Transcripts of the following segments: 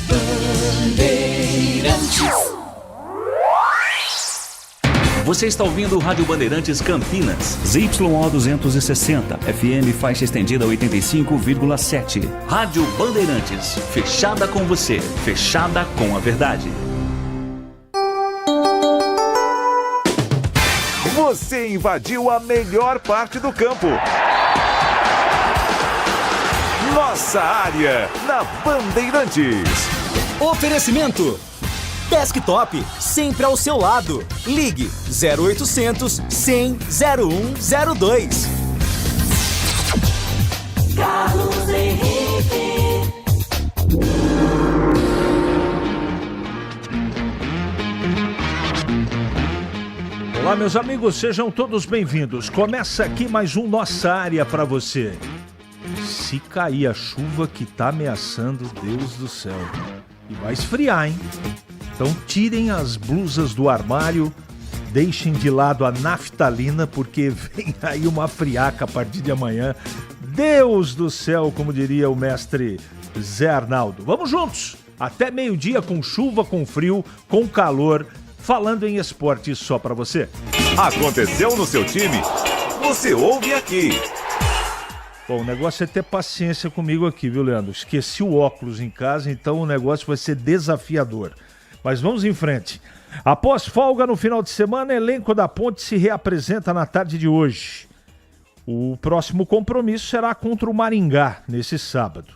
Bandeirantes. Você está ouvindo o Rádio Bandeirantes Campinas. ZYO 260, FM faixa estendida 85,7. Rádio Bandeirantes, fechada com você, fechada com a verdade. Você invadiu a melhor parte do campo. Nossa área, na Bandeirantes. Oferecimento Desktop, sempre ao seu lado. Ligue 0800 100 0102. Carlos Henrique. Olá, meus amigos, sejam todos bem-vindos. Começa aqui mais um Nossa Área para você. Se cair a chuva que tá ameaçando, Deus do céu. E vai esfriar, hein? Então tirem as blusas do armário, deixem de lado a naftalina, porque vem aí uma friaca a partir de amanhã. Deus do céu, como diria o mestre Zé Arnaldo. Vamos juntos, até meio-dia com chuva, com frio, com calor, falando em esporte só pra você. Aconteceu no seu time? Você ouve aqui. Bom, o negócio é ter paciência comigo aqui, viu, Leandro? Esqueci o óculos em casa, então o negócio vai ser desafiador. Mas vamos em frente. Após folga no final de semana, o elenco da Ponte se reapresenta na tarde de hoje. O próximo compromisso será contra o Maringá, nesse sábado.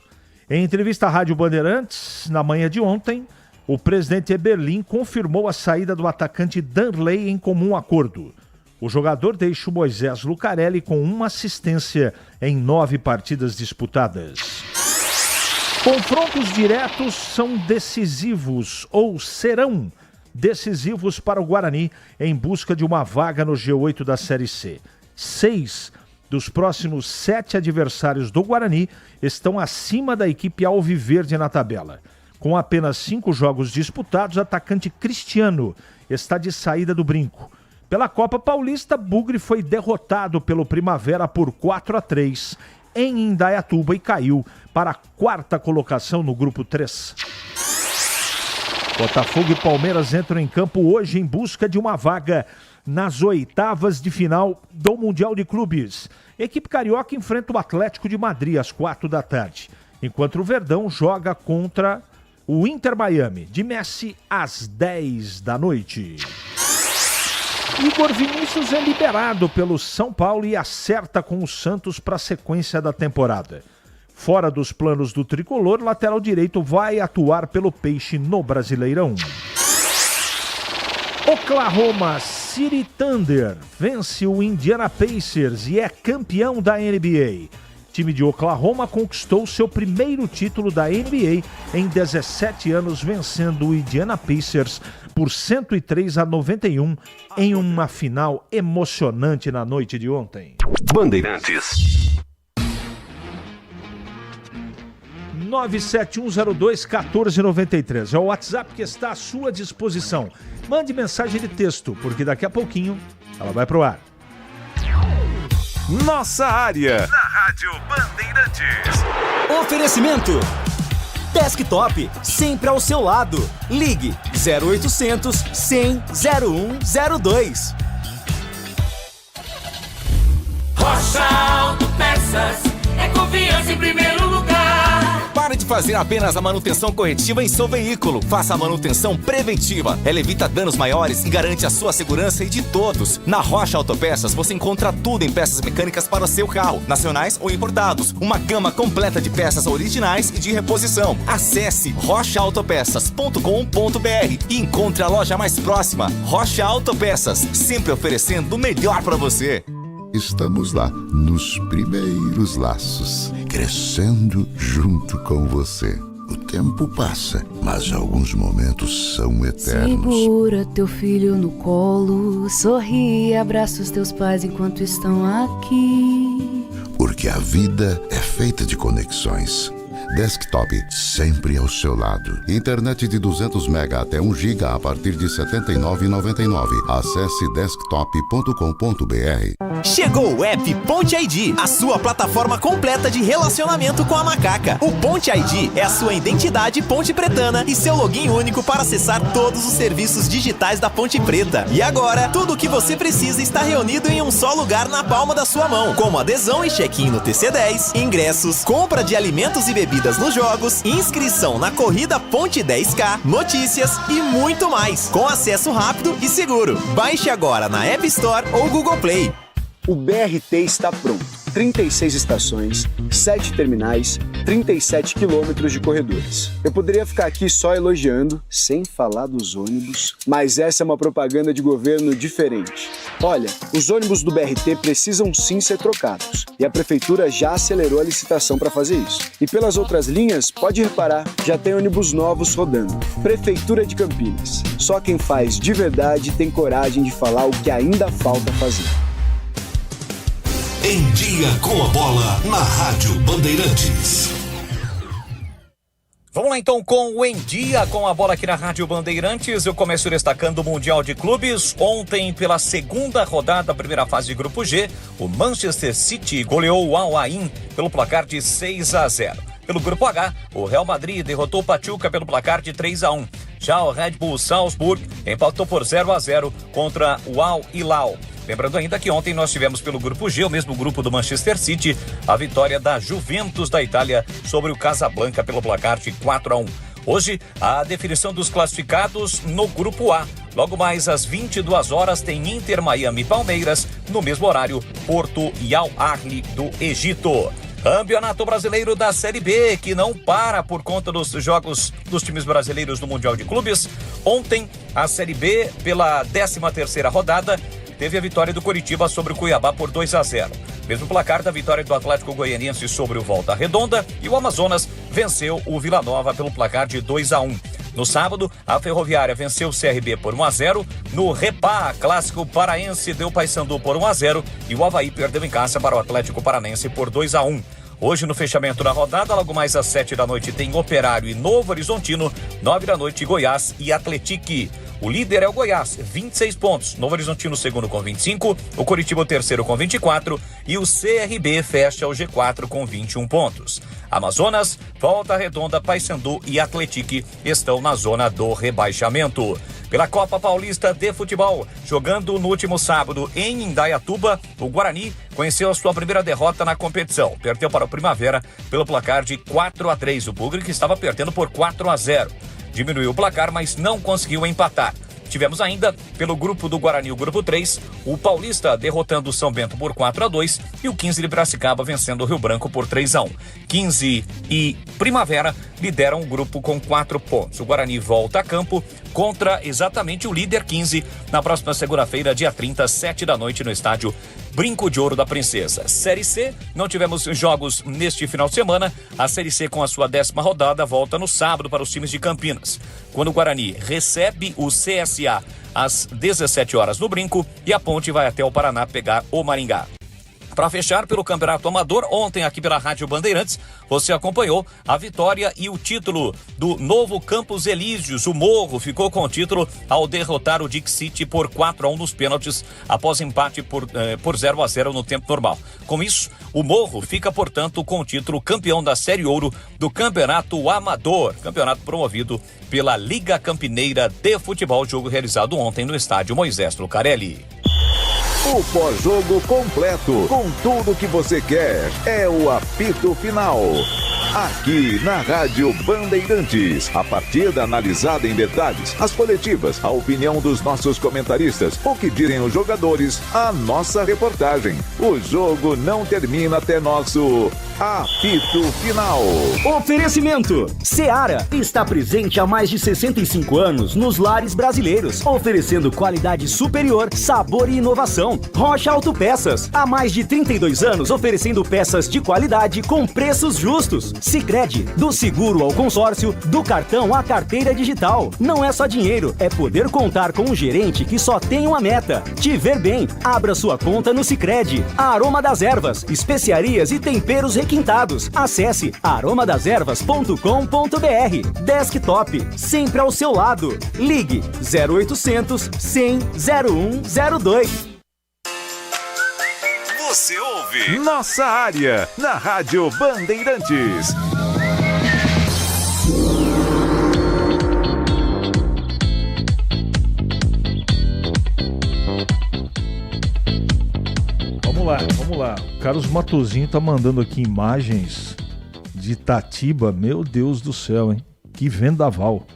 Em entrevista à Rádio Bandeirantes, na manhã de ontem, o presidente Eberlin confirmou a saída do atacante Danley em comum acordo. O jogador deixa o Moisés Lucarelli com uma assistência em 9 partidas disputadas. Confrontos diretos são decisivos ou serão decisivos para o Guarani em busca de uma vaga no G8 da Série C. 6 dos próximos 7 adversários do Guarani estão acima da equipe alviverde na tabela. Com apenas 5 jogos disputados, o atacante Cristiano está de saída do brinco. Pela Copa Paulista, Bugre foi derrotado pelo Primavera por 4-3 em Indaiatuba e caiu para a 4ª colocação no grupo 3. Botafogo e Palmeiras entram em campo hoje em busca de uma vaga nas 8avas de final do Mundial de Clubes. Equipe carioca enfrenta o Atlético de Madrid às 4h, enquanto o Verdão joga contra o Inter Miami, de Messi às 10h. Igor Vinícius é liberado pelo São Paulo e acerta com o Santos para a sequência da temporada. Fora dos planos do tricolor, lateral direito vai atuar pelo Peixe no Brasileirão. Oklahoma City Thunder vence o Indiana Pacers e é campeão da NBA. O time de Oklahoma conquistou seu primeiro título da NBA em 17 anos, vencendo o Indiana Pacers por 103-91 em uma final emocionante na noite de ontem. Bandeirantes. 97102-1493 é o WhatsApp que está à sua disposição. Mande mensagem de texto, porque daqui a pouquinho ela vai pro ar. Nossa área, na Rádio Bandeirantes. Oferecimento Desktop, sempre ao seu lado. Ligue 0800 100 0102. Rocha Autopeças, é confiança em primeiro lugar. Pare de fazer apenas a manutenção corretiva em seu veículo. Faça a manutenção preventiva. Ela evita danos maiores e garante a sua segurança e de todos. Na Rocha Autopeças você encontra tudo em peças mecânicas para o seu carro, nacionais ou importados. Uma gama completa de peças originais e de reposição. Acesse rochaautopeças.com.br e encontre a loja mais próxima. Rocha Autopeças, sempre oferecendo o melhor para você. Estamos lá, nos primeiros laços, crescendo junto com você. O tempo passa, mas alguns momentos são eternos. Segura teu filho no colo, sorri e abraça os teus pais enquanto estão aqui. Porque a vida é feita de conexões. Desktop, sempre ao seu lado. Internet de 200 MB até 1 GB a partir de R$ 79,99. Acesse desktop.com.br. Chegou o app Ponte ID, a sua plataforma completa de relacionamento com a macaca. O Ponte ID é a sua identidade ponte pretana e seu login único para acessar todos os serviços digitais da Ponte Preta. E agora, tudo o que você precisa está reunido em um só lugar na palma da sua mão, como adesão e check-in no TC10, ingressos, compra de alimentos e bebidas nos jogos, inscrição na corrida Ponte 10K, notícias e muito mais, com acesso rápido e seguro. Baixe agora na App Store ou Google Play. O BRT está pronto. 36 estações, 7 terminais, 37 quilômetros de corredores. Eu poderia ficar aqui só elogiando, sem falar dos ônibus, mas essa é uma propaganda de governo diferente. Olha, os ônibus do BRT precisam sim ser trocados, e a prefeitura já acelerou a licitação para fazer isso. E pelas outras linhas, pode reparar, já tem ônibus novos rodando. Prefeitura de Campinas. Só quem faz de verdade tem coragem de falar o que ainda falta fazer. Em Dia com a Bola, na Rádio Bandeirantes. Vamos lá então com o Em Dia com a Bola aqui na Rádio Bandeirantes. Eu começo destacando o Mundial de Clubes. Ontem, pela segunda rodada da primeira fase de Grupo G, o Manchester City goleou o Al Ain pelo placar de 6-0. Pelo Grupo H, o Real Madrid derrotou o Pachuca pelo placar de 3-1. Já o Red Bull Salzburg empatou por 0-0 contra o Al Hilal. Lembrando ainda que ontem nós tivemos pelo Grupo G, o mesmo grupo do Manchester City, a vitória da Juventus da Itália sobre o Casablanca pelo placar de 4-1. Hoje, a definição dos classificados no Grupo A. Logo mais às 22 horas tem Inter Miami e Palmeiras, no mesmo horário, Porto e Al Ahly do Egito. Campeonato Brasileiro da Série B, que não para por conta dos jogos dos times brasileiros no Mundial de Clubes. Ontem, a Série B, pela 13ª rodada, teve a vitória do Coritiba sobre o Cuiabá por 2-0. Mesmo placar da vitória do Atlético Goianiense sobre o Volta Redonda, e o Amazonas venceu o Vila Nova pelo placar de 2-1. No sábado, a Ferroviária venceu o CRB por 1-0. No Repá, clássico paraense deu Paysandu por 1-0 e o Avaí perdeu em casa para o Atlético Paranense por 2-1. Hoje, no fechamento da rodada, logo mais às 7 da noite, tem Operário e Novo Horizontino, 9 da noite, Goiás e Atletique. O líder é o Goiás, 26 pontos. Novo Horizontino, segundo, com 25. O Coritiba, o terceiro, com 24. E o CRB fecha o G4 com 21 pontos. Amazonas, Volta Redonda, Paysandu e Atletique estão na zona do rebaixamento. Pela Copa Paulista de Futebol, jogando no último sábado em Indaiatuba, o Guarani conheceu a sua primeira derrota na competição. Perdeu para o Primavera pelo placar de 4-3. O Bugre, que estava perdendo por 4-0. Diminuiu o placar, mas não conseguiu empatar. Tivemos ainda, pelo grupo do Guarani, o grupo 3, o Paulista derrotando o São Bento por 4-2 e o 15 de Piracicaba vencendo o Rio Branco por 3-1. 15 e Primavera lideram o grupo com 4 pontos. O Guarani volta a campo contra exatamente o líder 15 na próxima segunda-feira, dia 30, 7 da noite, no estádio Brinco de Ouro da Princesa. Série C, não tivemos jogos neste final de semana. A Série C, com a sua 10ª rodada, volta no sábado para os times de Campinas, quando o Guarani recebe o CSA às 17 horas no Brinco e a Ponte vai até o Paraná pegar o Maringá. Para fechar, pelo Campeonato Amador, ontem aqui pela Rádio Bandeirantes, você acompanhou a vitória e o título do Novo Campos Elíseos. O Morro ficou com o título ao derrotar o Dick City por 4-1 nos pênaltis, após empate por 0-0 no tempo normal. Com isso, o Morro fica, portanto, com o título campeão da Série Ouro do Campeonato Amador, campeonato promovido pela Liga Campineira de Futebol, jogo realizado ontem no estádio Moisés Lucarelli. O pós-jogo completo, com tudo que você quer, é o apito final. Aqui na Rádio Bandeirantes, a partida analisada em detalhes, as coletivas, a opinião dos nossos comentaristas, o que dizem os jogadores, a nossa reportagem. O jogo não termina até nosso apito final. Oferecimento: Seara está presente há mais de 65 anos nos lares brasileiros, oferecendo qualidade superior, sabor e inovação. Rocha Autopeças, há mais de 32 anos oferecendo peças de qualidade com preços justos. Sicredi, do seguro ao consórcio, do cartão à carteira digital. Não é só dinheiro, é poder contar com um gerente que só tem uma meta: te ver bem. Abra sua conta no Sicredi. A Aroma das Ervas, especiarias e temperos requintados requintados. Acesse aromadeservas.com.br. Desktop, sempre ao seu lado. Ligue 0800 100 0102. Você ouve Nossa Área, na Rádio Bandeirantes. Vamos lá. O Carlos Matosinho tá mandando aqui imagens de Itatiba. Meu Deus do céu, hein? Que vendaval.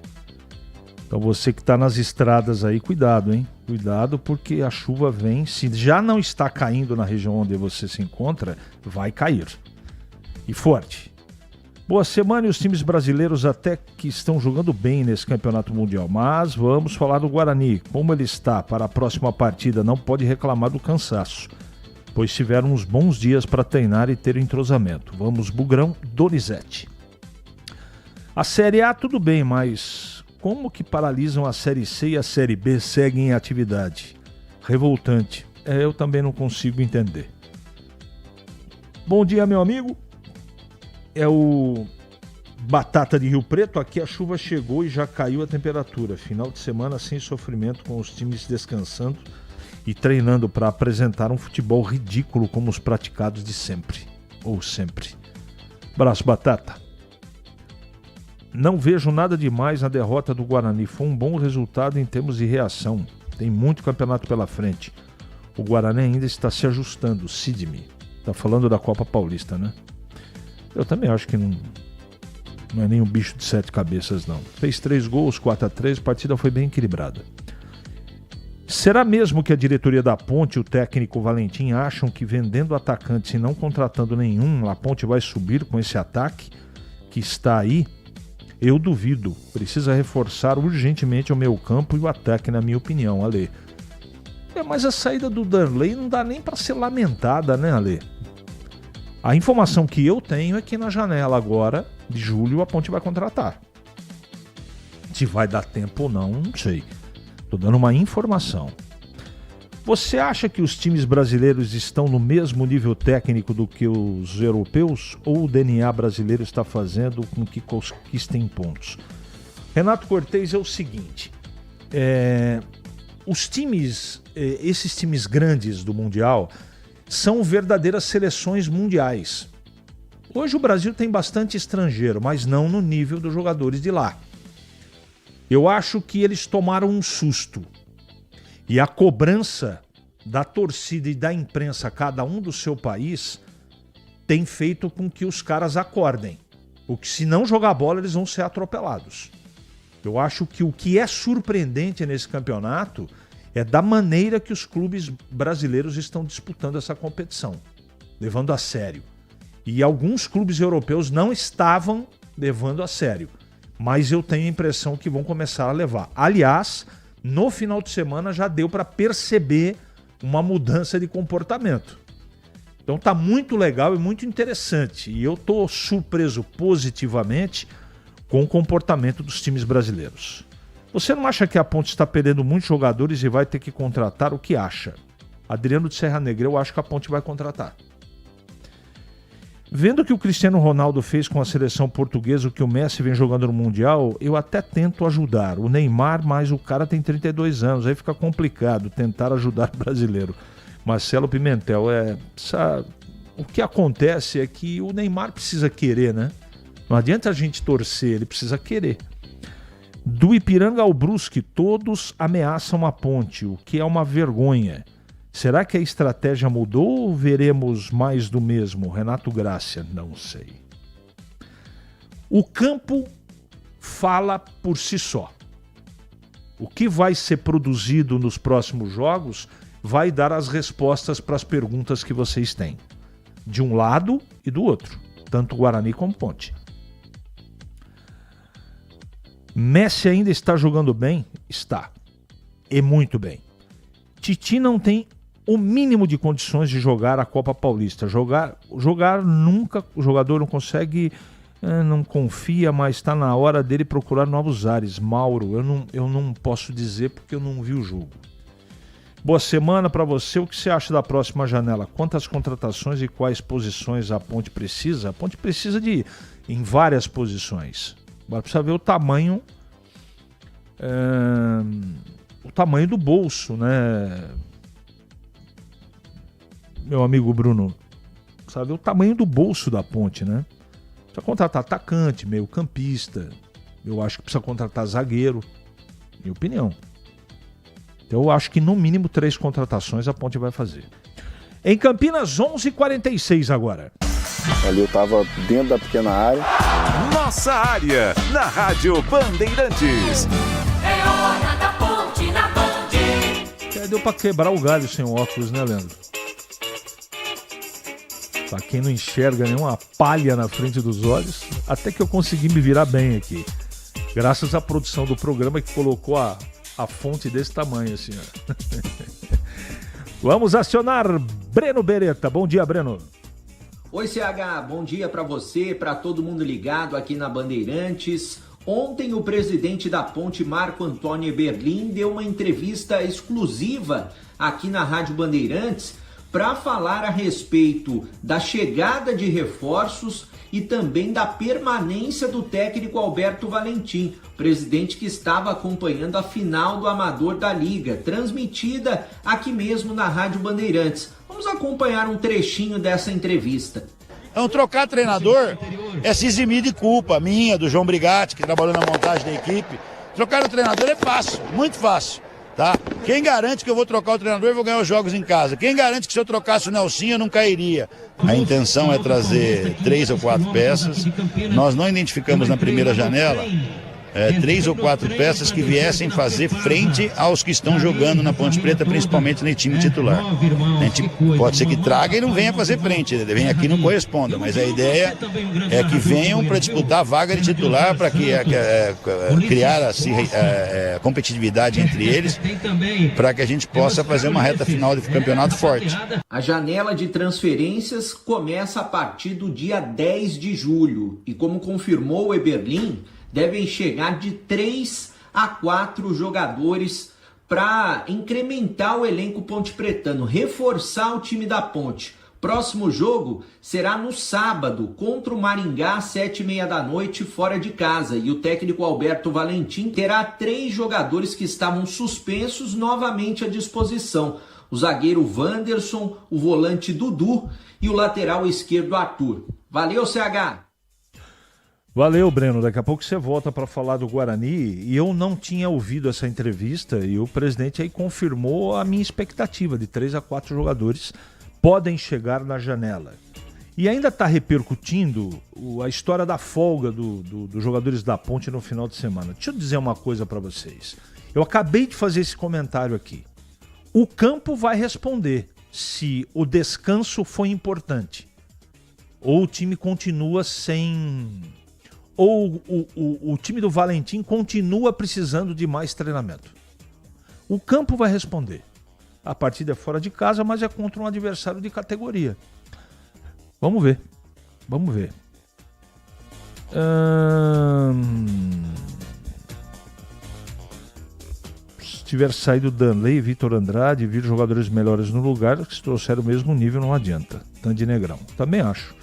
Então você que tá nas estradas aí, cuidado, hein? Cuidado, porque a chuva vem. Se já não está caindo na região onde você se encontra, vai cair. E forte. Boa semana, e os times brasileiros até que estão jogando bem nesse campeonato mundial. Mas vamos falar do Guarani. Como ele está para a próxima partida, não pode reclamar do cansaço, pois tiveram uns bons dias para treinar e ter entrosamento. Vamos, Bugrão, Donizete. A Série A tudo bem, mas como que paralisam a Série C e a Série B seguem em atividade? Revoltante. Eu também não consigo entender. Bom dia, meu amigo. É o Batata de Rio Preto. Aqui a chuva chegou e já caiu a temperatura. Final de semana sem sofrimento, com os times descansando e treinando para apresentar um futebol ridículo como os praticados de sempre. Ou sempre. Abraço, Batata. Não vejo nada demais na derrota do Guarani. Foi um bom resultado em termos de reação. Tem muito campeonato pela frente. O Guarani ainda está se ajustando. Sidney. Tá falando da Copa Paulista, né? Eu também acho que não é nem um bicho de 7 cabeças, não. Fez 3 gols, 4-3, a partida foi bem equilibrada. Será mesmo que a diretoria da Ponte e o técnico Valentim acham que vendendo atacantes e não contratando nenhum, a Ponte vai subir com esse ataque que está aí? Eu duvido. Precisa reforçar urgentemente o meio campo e o ataque, na minha opinião, Ale. Mas a saída do Danley não dá nem para ser lamentada, né, Ale? A informação que eu tenho é que na janela agora, de julho, a Ponte vai contratar. Se vai dar tempo ou não sei. Estou dando uma informação. Você acha que os times brasileiros estão no mesmo nível técnico do que os europeus? Ou o DNA brasileiro está fazendo com que conquistem pontos? Renato Cortez, é o seguinte. Os times, esses times grandes do Mundial, são verdadeiras seleções mundiais. Hoje o Brasil tem bastante estrangeiro, mas não no nível dos jogadores de lá. Eu acho que eles tomaram um susto. E a cobrança da torcida e da imprensa, cada um do seu país, tem feito com que os caras acordem. Porque se não jogar bola, eles vão ser atropelados. Eu acho que o que é surpreendente nesse campeonato é da maneira que os clubes brasileiros estão disputando essa competição, levando a sério. E alguns clubes europeus não estavam levando a sério, mas eu tenho a impressão que vão começar a levar. Aliás, no final de semana já deu para perceber uma mudança de comportamento. Então tá muito legal e muito interessante. E eu tô surpreso positivamente com o comportamento dos times brasileiros. Você não acha que a Ponte está perdendo muitos jogadores e vai ter que contratar? O que acha? Adriano de Serra Negra, eu acho que a Ponte vai contratar. Vendo o que o Cristiano Ronaldo fez com a seleção portuguesa, o que o Messi vem jogando no Mundial, eu até tento ajudar. O Neymar, mas o cara tem 32 anos, aí fica complicado tentar ajudar o brasileiro. Marcelo Pimentel, o que acontece é que o Neymar precisa querer, né? Não adianta a gente torcer, ele precisa querer. Do Ipiranga ao Brusque, todos ameaçam a Ponte, o que é uma vergonha. Será que a estratégia mudou ou veremos mais do mesmo? Renato Grácia, não sei. O campo fala por si só. O que vai ser produzido nos próximos jogos vai dar as respostas para as perguntas que vocês têm. De um lado e do outro, tanto Guarani como Ponte. Messi ainda está jogando bem? Está. E muito bem. Titi não tem o mínimo de condições de jogar a Copa Paulista. Jogar nunca, o jogador não consegue, não confia, mas está na hora dele procurar novos ares. Mauro, eu não posso dizer porque eu não vi o jogo. Boa semana para você. O que você acha da próxima janela? Quantas contratações e quais posições a Ponte precisa? A Ponte precisa em várias posições. Agora precisa ver o tamanho do bolso, né? Meu amigo Bruno, precisa ver o tamanho do bolso da Ponte, né? Precisa contratar atacante, meio campista. Eu acho que precisa contratar zagueiro, minha opinião. Então eu acho que no mínimo 3 contratações a Ponte vai fazer. Em Campinas, 11h46 agora. Ali eu tava dentro da pequena área. Nossa área, na Rádio Bandeirantes. É hora da Ponte na Band. Deu pra quebrar o galho sem óculos, né, Leandro? Pra quem não enxerga nenhuma palha na frente dos olhos, até que eu consegui me virar bem aqui. Graças à produção do programa que colocou a fonte desse tamanho, assim, ó. Vamos acionar Breno Beretta. Bom dia, Breno. Oi, CH. Bom dia para você, para todo mundo ligado aqui na Bandeirantes. Ontem, o presidente da Ponte, Marco Antônio Eberlin, deu uma entrevista exclusiva aqui na Rádio Bandeirantes para falar a respeito da chegada de reforços e também da permanência do técnico Alberto Valentim, presidente que estava acompanhando a final do Amador da Liga, transmitida aqui mesmo na Rádio Bandeirantes. Vamos acompanhar um trechinho dessa entrevista. Então, trocar treinador é se eximir de culpa minha, do João Brigatti, que trabalhou na montagem da equipe. Trocar o treinador é fácil, muito fácil. Tá? Quem garante que eu vou trocar o treinador e vou ganhar os jogos em casa? Quem garante que se eu trocasse o Nelsinho eu não cairia? A intenção é trazer 3 ou 4 peças. Nós não identificamos na primeira janela 3 ou 4 peças que viessem fazer frente aos que estão jogando na Ponte Preta, principalmente no time titular. A gente pode ser que traga e não venha fazer frente, vem aqui e não corresponda, mas a ideia é que venham para disputar a vaga de titular, para criar assim, competitividade entre eles, para que a gente possa fazer uma reta final de campeonato forte. A janela de transferências começa a partir do dia 10 de julho e, como confirmou o Eberlin, devem chegar de 3 a 4 jogadores para incrementar o elenco pontepretano, reforçar o time da Ponte. Próximo jogo será no sábado, contra o Maringá, às 7h30 da noite, fora de casa. E o técnico Alberto Valentim terá 3 jogadores que estavam suspensos novamente à disposição. O zagueiro Wanderson, o volante Dudu e o lateral esquerdo Arthur. Valeu, CH! Valeu, Breno. Daqui a pouco você volta para falar do Guarani. E eu não tinha ouvido essa entrevista e o presidente aí confirmou a minha expectativa de 3 a 4 jogadores podem chegar na janela. E ainda está repercutindo a história da folga dos jogadores da Ponte no final de semana. Deixa eu dizer uma coisa para vocês. Eu acabei de fazer esse comentário aqui. O campo vai responder se o descanso foi importante ou o time continua sem... ou o time do Valentim continua precisando de mais treinamento. O campo vai responder. A partida é fora de casa, mas é contra um adversário de categoria. Vamos ver. Vamos ver. Se tiver saído Danley, Vitor Andrade, vir jogadores melhores no lugar, que se trouxer o mesmo nível não adianta. Tandy Negrão. Também acho.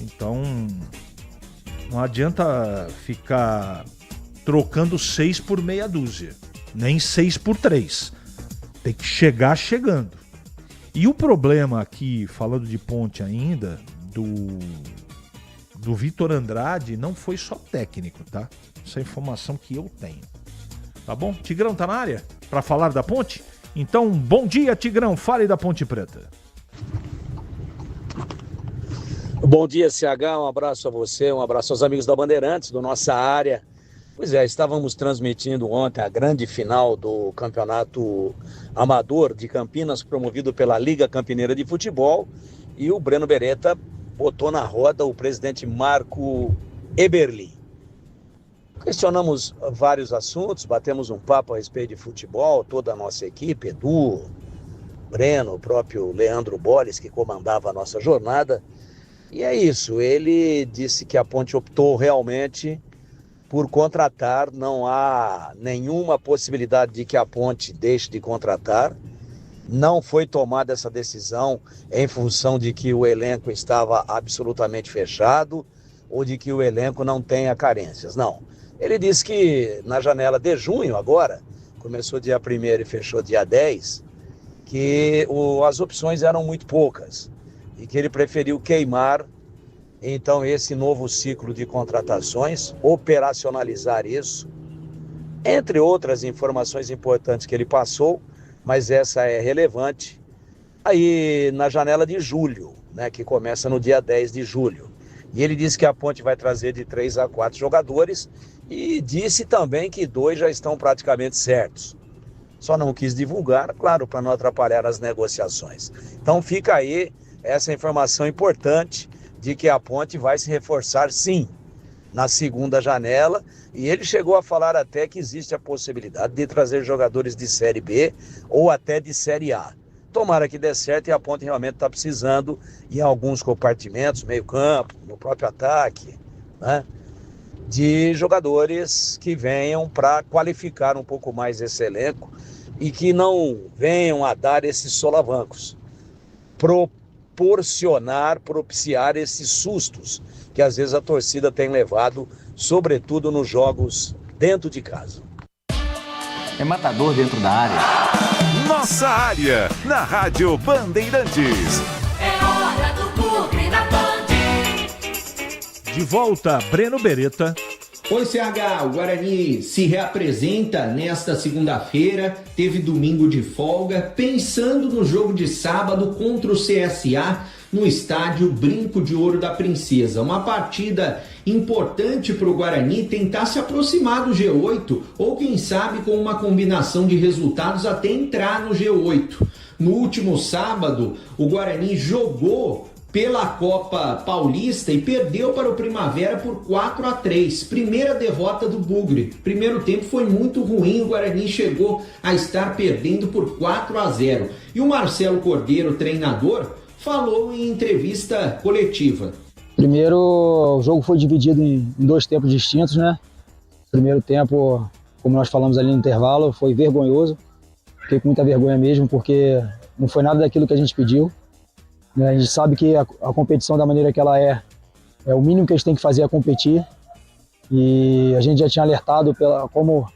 Então, não adianta ficar trocando 6 por meia dúzia, nem 6 por 3. Tem que chegar chegando. E o problema aqui, falando de Ponte ainda, do Vitor Andrade, não foi só técnico, tá? Essa é a informação que eu tenho. Tá bom? Tigrão tá na área para falar da Ponte? Então, bom dia, Tigrão. Fale da Ponte Preta. Bom dia, CH, um abraço a você, um abraço aos amigos da Bandeirantes, do Nossa Área. Pois é, estávamos transmitindo ontem a grande final do Campeonato Amador de Campinas, promovido pela Liga Campineira de Futebol, e o Breno Beretta botou na roda o presidente Marco Eberlin. Questionamos vários assuntos, batemos um papo a respeito de futebol, toda a nossa equipe, Edu, Breno, o próprio Leandro Bolles, que comandava a nossa jornada. E é isso, ele disse que a Ponte optou realmente por contratar, não há nenhuma possibilidade de que a Ponte deixe de contratar. Não foi tomada essa decisão em função de que o elenco estava absolutamente fechado ou de que o elenco não tenha carências. Não. Ele disse que na janela de junho agora, começou dia 1º e fechou dia 10, que as opções eram muito poucas e que ele preferiu queimar, então, esse novo ciclo de contratações, operacionalizar isso, entre outras informações importantes que ele passou, mas essa é relevante, aí na janela de julho, né, que começa no dia 10 de julho. E ele disse que a Ponte vai trazer de 3 a 4 jogadores e disse também que 2 já estão praticamente certos. Só não quis divulgar, claro, para não atrapalhar as negociações. Então fica aí essa informação importante de que a Ponte vai se reforçar sim na segunda janela, e ele chegou a falar até que existe a possibilidade de trazer jogadores de Série B ou até de Série A. Tomara que dê certo, e a Ponte realmente está precisando em alguns compartimentos, meio campo, no próprio ataque, né, de jogadores que venham para qualificar um pouco mais esse elenco e que não venham a dar esses solavancos, propiciar esses sustos que às vezes a torcida tem levado, sobretudo nos jogos dentro de casa. É matador dentro da área. Nossa área, na Rádio Bandeirantes. É hora do Bugre na Band. De volta, Breno Beretta. Oi, CH, o Guarani se reapresenta nesta segunda-feira, teve domingo de folga, pensando no jogo de sábado contra o CSA no estádio Brinco de Ouro da Princesa. Uma partida importante para o Guarani tentar se aproximar do G8 ou, quem sabe, com uma combinação de resultados até entrar no G8. No último sábado, o Guarani jogou pela Copa Paulista e perdeu para o Primavera por 4-3. Primeira derrota do Bugre. Primeiro tempo foi muito ruim, o Guarani chegou a estar perdendo por 4-0. E o Marcelo Cordeiro, treinador, falou em entrevista coletiva. Primeiro, o jogo foi dividido em 2 tempos distintos, né? Primeiro tempo, como nós falamos ali no intervalo, foi vergonhoso. Fiquei com muita vergonha mesmo, porque não foi nada daquilo que a gente pediu. A gente sabe que a competição, da maneira que ela é o mínimo que a gente tem que fazer é competir. E a gente já tinha alertado como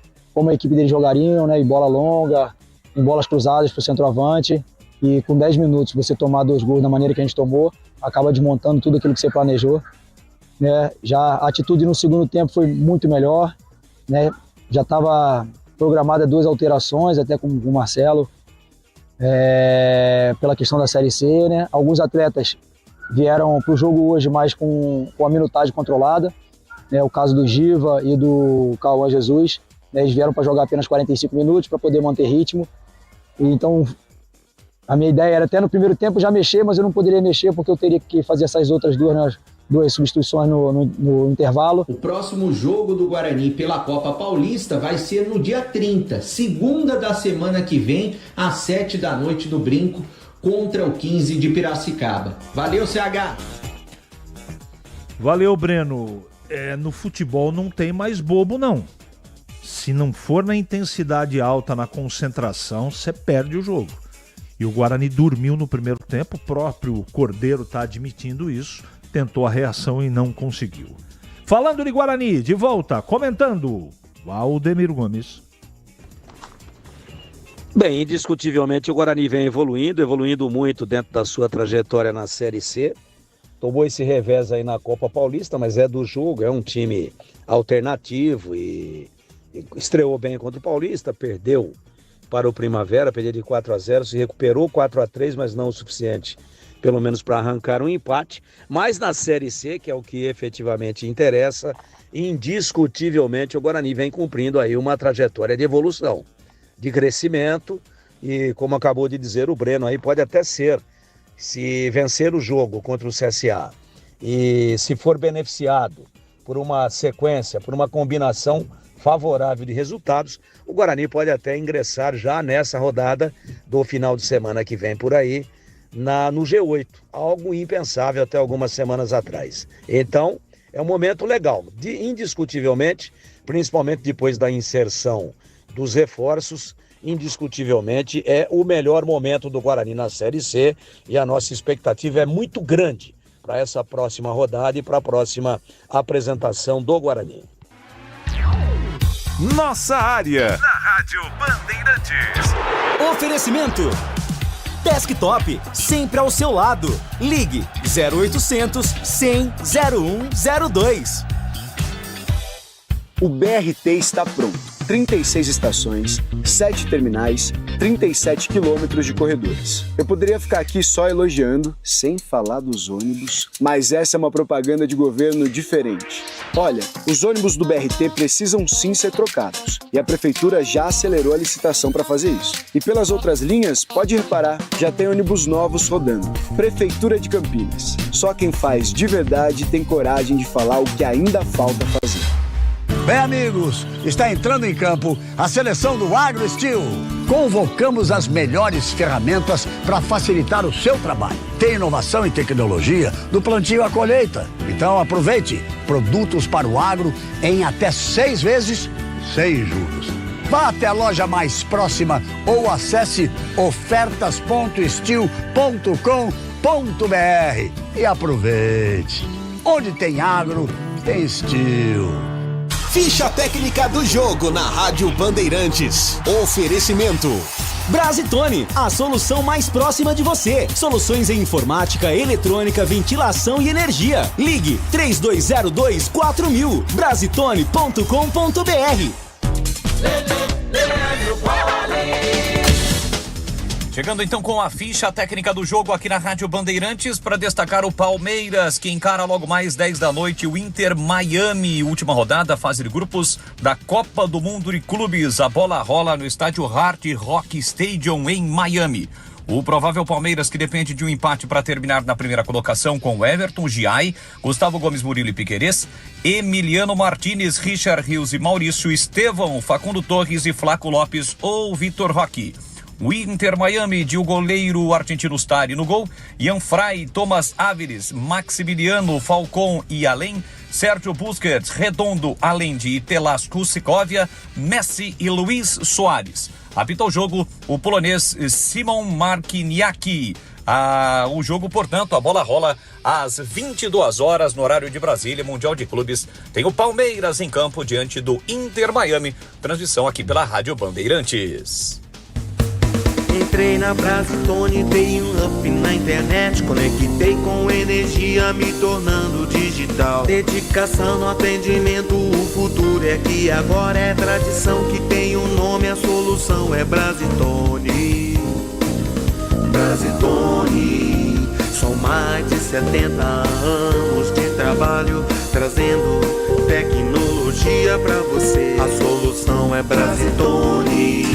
a equipe deles jogariam, né? Em bola longa, em bolas cruzadas para o centroavante. E com 10 minutos você tomar 2 gols da maneira que a gente tomou, acaba desmontando tudo aquilo que você planejou. Né? Já a atitude no segundo tempo foi muito melhor. Né? Já estava programada 2 alterações, até com o Marcelo. Pela questão da Série C, né? Alguns atletas vieram para o jogo hoje mais com a minutagem controlada, né? O caso do Giva e do Cauã Jesus, né? Eles vieram para jogar apenas 45 minutos para poder manter ritmo. E então a minha ideia era até no primeiro tempo já mexer, mas eu não poderia mexer porque eu teria que fazer essas outras 2 substituições no intervalo. O próximo jogo do Guarani pela Copa Paulista vai ser no dia 30, segunda da semana que vem, às 7 da noite no Brinco, contra o 15 de Piracicaba. Valeu, CH! Valeu, Breno. No futebol não tem mais bobo, não. Se não for na intensidade alta, na concentração, você perde o jogo. E o Guarani dormiu no primeiro tempo, o próprio Cordeiro está admitindo isso. Tentou a reação e não conseguiu. Falando de Guarani, de volta, comentando, Valdemir Gomes. Bem, indiscutivelmente o Guarani vem evoluindo muito dentro da sua trajetória na Série C. Tomou esse revés aí na Copa Paulista, mas é do jogo, é um time alternativo e estreou bem contra o Paulista, perdeu para o Primavera, perdeu de 4-0, se recuperou 4-3, mas não o suficiente, pelo menos para arrancar um empate. Mas na Série C, que é o que efetivamente interessa, indiscutivelmente o Guarani vem cumprindo aí uma trajetória de evolução, de crescimento, e como acabou de dizer o Breno aí, pode até ser, se vencer o jogo contra o CSA e se for beneficiado por uma sequência, por uma combinação favorável de resultados, o Guarani pode até ingressar já nessa rodada do final de semana que vem por aí, no G8, algo impensável até algumas semanas atrás. Então, é um momento legal. Indiscutivelmente, principalmente depois da inserção dos reforços, indiscutivelmente é o melhor momento do Guarani na Série C e a nossa expectativa é muito grande para essa próxima rodada e para a próxima apresentação do Guarani. Nossa área, na Rádio Bandeirantes. Oferecimento Desktop, sempre ao seu lado. Ligue 0800 100 0102. O BRT está pronto. 36 estações, 7 terminais, 37 quilômetros de corredores. Eu poderia ficar aqui só elogiando, sem falar dos ônibus, mas essa é uma propaganda de governo diferente. Olha, os ônibus do BRT precisam sim ser trocados, e a prefeitura já acelerou a licitação para fazer isso. E pelas outras linhas, pode reparar, já tem ônibus novos rodando. Prefeitura de Campinas. Só quem faz de verdade tem coragem de falar o que ainda falta fazer. Bem, amigos, está entrando em campo a seleção do AgroSteel. Convocamos as melhores ferramentas para facilitar o seu trabalho. Tem inovação e tecnologia do plantio à colheita. Então aproveite produtos para o agro em até 6 vezes sem juros. Vá até a loja mais próxima ou acesse ofertas.steel.com.br e aproveite. Onde tem agro, tem Steel. Ficha técnica do jogo na Rádio Bandeirantes. Oferecimento Brasitone, a solução mais próxima de você. Soluções em informática, eletrônica, ventilação e energia. Ligue 3202-4000. Brasitone.com.br. Chegando então com a ficha técnica do jogo aqui na Rádio Bandeirantes para destacar o Palmeiras, que encara logo mais 10 da noite o Inter Miami, última rodada, fase de grupos da Copa do Mundo de Clubes. A bola rola no estádio Hard Rock Stadium em Miami. O provável Palmeiras, que depende de um empate para terminar na primeira colocação com Everton, Giai, Gustavo Gomes, Murilo e Piquerez, Emiliano Martinez, Richard Rios e Maurício, Estevão, Facundo Torres e Flaco Lopes ou Vitor Roque. O Inter Miami de o goleiro argentino Stari no gol, Ian Fray, Thomas Áviles, Maximiliano Falcon e Além, Sérgio Busquets, Redondo, além de Telas Kusikóvia, Messi e Luiz Soares. Apita o jogo o polonês Simon Marciniak. O jogo, portanto, a bola rola às 22 horas no horário de Brasília, Mundial de Clubes. Tem o Palmeiras em campo diante do Inter Miami. Transmissão aqui pela Rádio Bandeirantes. Entrei na Brasitone, dei um up na internet, conectei com energia, me tornando digital. Dedicação no atendimento, o futuro é que agora é tradição, que tem um nome, a solução é Brasitone. Brasitone, são mais de 70 anos de trabalho, trazendo tecnologia pra você. A solução é Brasitone.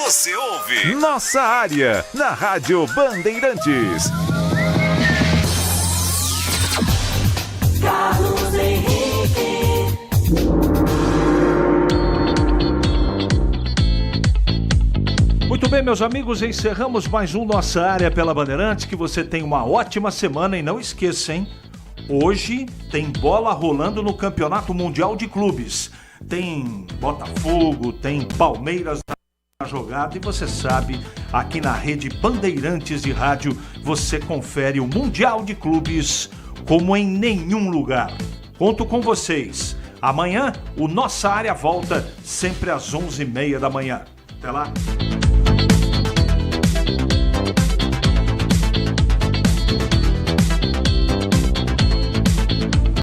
Você ouve Nossa Área, na Rádio Bandeirantes. Carlos Henrique. Muito bem, meus amigos, encerramos mais um Nossa Área pela Bandeirantes. Que você tenha uma ótima semana e não esqueça, hein? Hoje tem bola rolando no Campeonato Mundial de Clubes. Tem Botafogo, tem Palmeiras jogada, e você sabe, aqui na rede Bandeirantes de Rádio você confere o Mundial de Clubes como em nenhum lugar. Conto com vocês. Amanhã o Nossa Área volta sempre às 11h30 da manhã. Até lá.